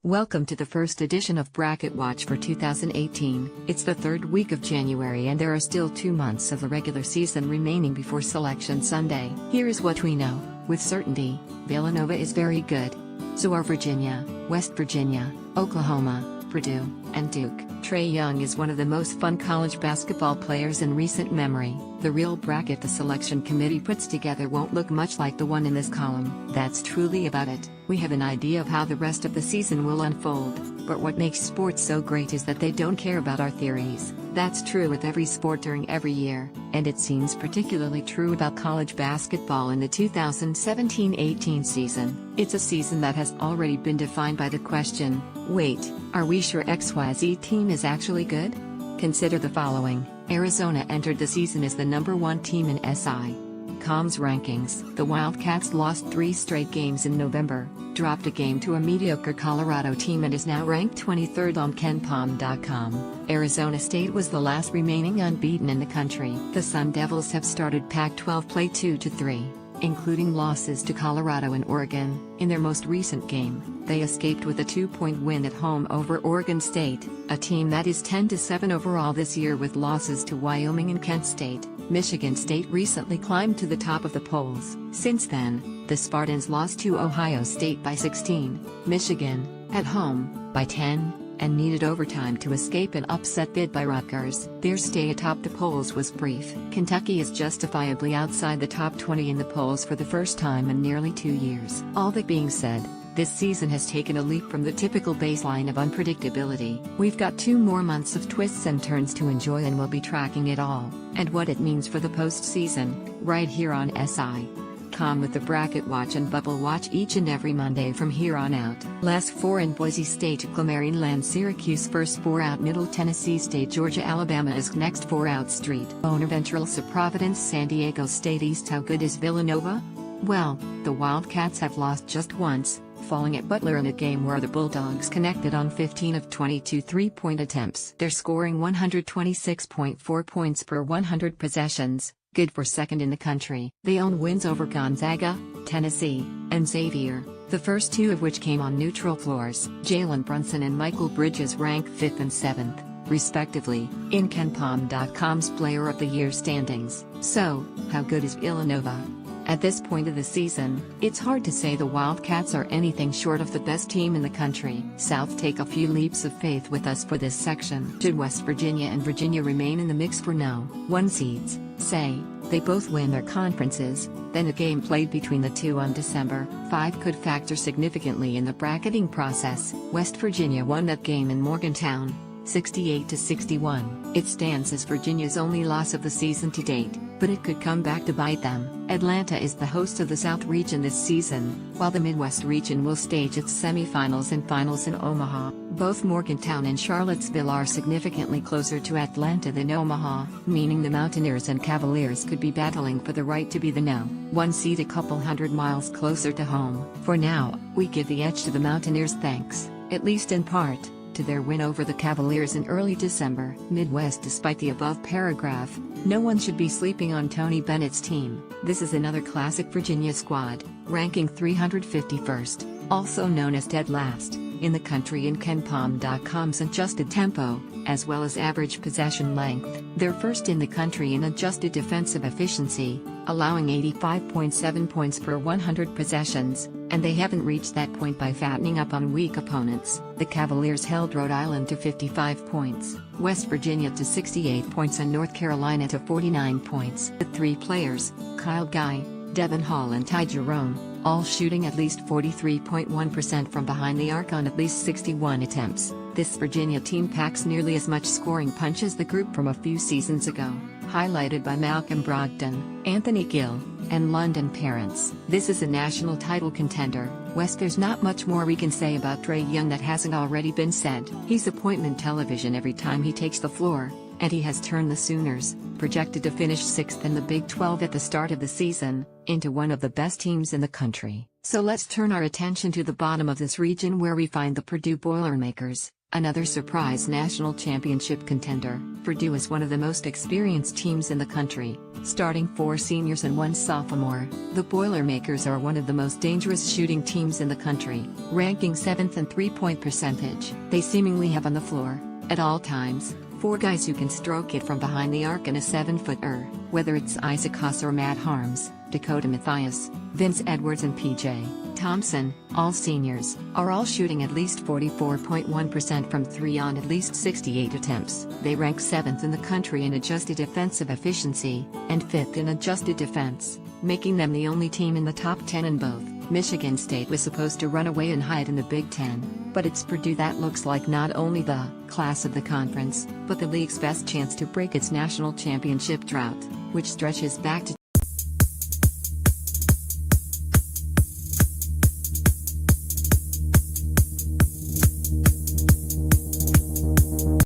Welcome to the first edition of Bracket Watch for 2018. It's the third week of January and there are still 2 months of the regular season remaining before Selection Sunday. Here is what we know, with certainty: Villanova is very good. So are Virginia, West Virginia, Oklahoma, Purdue, and Duke. Trae Young is one of the most fun college basketball players in recent memory. The real bracket the selection committee puts together won't look much like the one in this column. That's truly about it. We have an idea of how the rest of the season will unfold, but what makes sports so great is that they don't care about our theories. That's true with every sport during every year, and it seems particularly true about college basketball in the 2017-18 season. It's a season that has already been defined by the question, wait, are we sure XYZ team is actually good? Consider the following. Arizona entered the season as the #1 team in SI.com's rankings. The Wildcats lost 3 straight games in November, dropped a game to a mediocre Colorado team and is now ranked 23rd on KenPom.com. Arizona State was the last remaining unbeaten in the country. The Sun Devils have started Pac-12 play 2-3, including losses to Colorado and Oregon. In their most recent game, they escaped with a 2-point win at home over Oregon State, a team that is 10-7 overall this year with losses to Wyoming and Kent State. Michigan State recently climbed to the top of the polls. Since then, the Spartans lost to Ohio State by 16, Michigan, at home, by 10, and needed overtime to escape an upset bid by Rutgers. Their stay atop the polls was brief. Kentucky is justifiably outside the top 20 in the polls for the first time in nearly 2 years. All that being said, this season has taken a leap from the typical baseline of unpredictability. We've got 2 more months of twists and turns to enjoy and we'll be tracking it all, and what it means for the postseason, right here on SI.com with the Bracket Watch and Bubble Watch each and every Monday from here on out. Last 4 in Boise State, Marineland, Syracuse. First 4 out, Middle Tennessee State, Georgia, Alabama is next. 4 out, Street, Bonaventure, Providence, San Diego State East. How good is Villanova? Well, the Wildcats have lost just once, falling at Butler in a game where the Bulldogs connected on 15 of 22 3-point attempts. They're scoring 126.4 points per 100 possessions, good for second in the country. They own wins over Gonzaga, Tennessee, and Xavier, the first 2 of which came on neutral floors. Jalen Brunson and Michael Bridges rank 5th and 7th, respectively, in KenPom.com's Player of the Year standings. So, how good is Villanova? At this point of the season, it's hard to say the Wildcats are anything short of the best team in the country. South, take a few leaps of faith with us for this section. Should West Virginia and Virginia remain in the mix for #1 seeds, say, they both win their conferences, then a game played between the 2 on December 5 could factor significantly in the bracketing process. West Virginia won that game in Morgantown, 68-61. It stands as Virginia's only loss of the season to date, but it could come back to bite them. Atlanta is the host of the South region this season, while the Midwest region will stage its semifinals and finals in Omaha. Both Morgantown and Charlottesville are significantly closer to Atlanta than Omaha, meaning the Mountaineers and Cavaliers could be battling for the right to be the #1 seed a couple hundred miles closer to home. For now, we give the edge to the Mountaineers thanks, at least in part, to their win over the Cavaliers in early December. Midwest. Despite the above paragraph, no one should be sleeping on Tony Bennett's team. This is another classic Virginia squad, ranking 351st, also known as dead last, in the country in KenPom.com's adjusted tempo, as well as average possession length. They're first in the country in adjusted defensive efficiency, allowing 85.7 points per 100 possessions, and they haven't reached that point by fattening up on weak opponents. The Cavaliers held Rhode Island to 55 points, West Virginia to 68 points and North Carolina to 49 points. The 3 players, Kyle Guy, Devin Hall and Ty Jerome, all shooting at least 43.1% from behind the arc on at least 61 attempts. This Virginia team packs nearly as much scoring punch as the group from a few seasons ago, highlighted by Malcolm Brogdon, Anthony Gill, and London Parents. This is a national title contender. West, there's not much more we can say about Trae Young that hasn't already been said. He's appointment television every time he takes the floor, and he has turned the Sooners, projected to finish 6th in the Big 12 at the start of the season, into one of the best teams in the country. So let's turn our attention to the bottom of this region where we find the Purdue Boilermakers, another surprise national championship contender. Purdue is one of the most experienced teams in the country, Starting 4 seniors and 1 sophomore, the Boilermakers are one of the most dangerous shooting teams in the country, ranking 7th in three-point percentage. They seemingly have on the floor, at all times, 4 guys who can stroke it from behind the arc and a 7-footer, whether it's Isaac Haas or Matt Harms, Dakota Mathias, Vince Edwards and PJ Thompson, all seniors, are all shooting at least 44.1% from 3 on at least 68 attempts. They rank 7th in the country in adjusted defensive efficiency, and 5th in adjusted defense, making them the only team in the top 10 in both. Michigan State was supposed to run away and hide in the Big Ten, but it's Purdue that looks like not only the class of the conference, but the league's best chance to break its national championship drought, which stretches back to